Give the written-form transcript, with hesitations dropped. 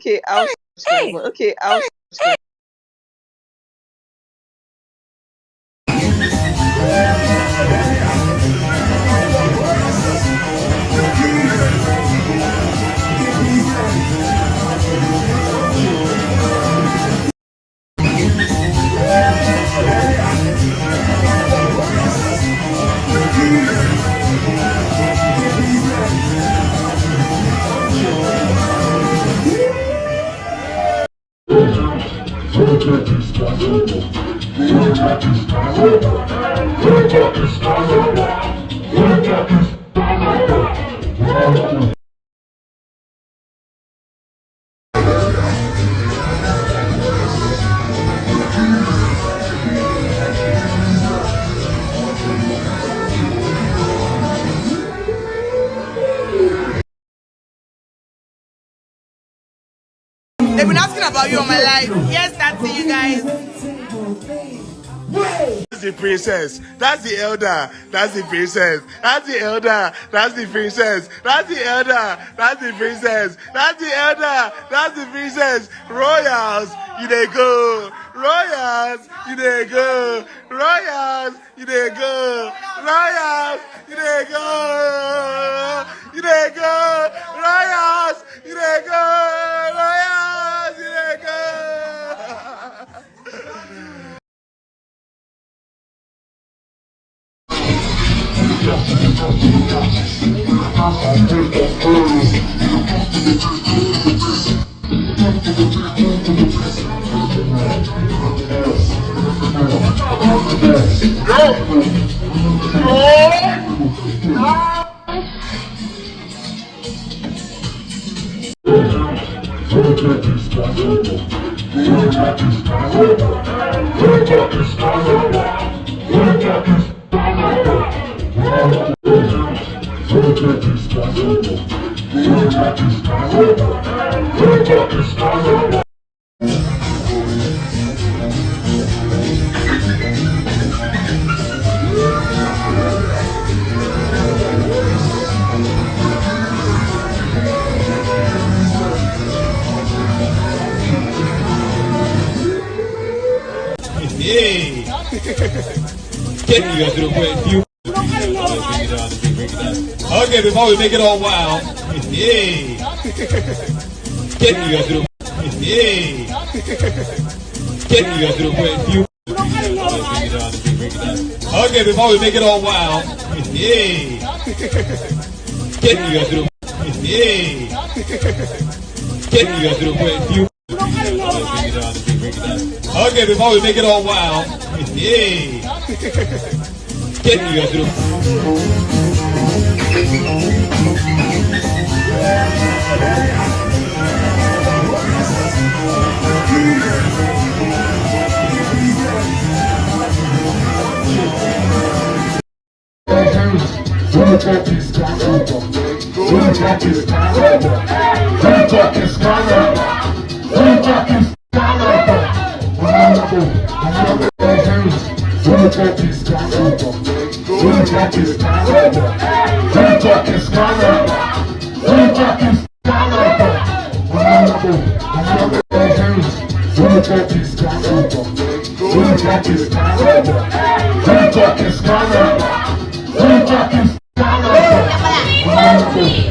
Okay, I'll subscribe. Okay, I'll subscribe. They've been asking about you on my life. Yes, that's it, you guys. That's the princess. That's the elder. That's the princess. That's the elder. That's the princess. That's the elder. That's the princess. That's the elder. That's the princess. Royals, you they go. Royals, you they go. Royals, you they go. Royals, you they go. You they go. Royals, you they go. Royals, you they go. Hey! Get you guys to the point. Okay, before we make it all wild. Hey! Get you guys to the point. Hey! Get you guys to the point. Okay, before we make it all wild. Hey! Get you guys to the point. Hey! Get you guys to the point. Okay, before we make it all wild. Hey! Get you guys to the Hey!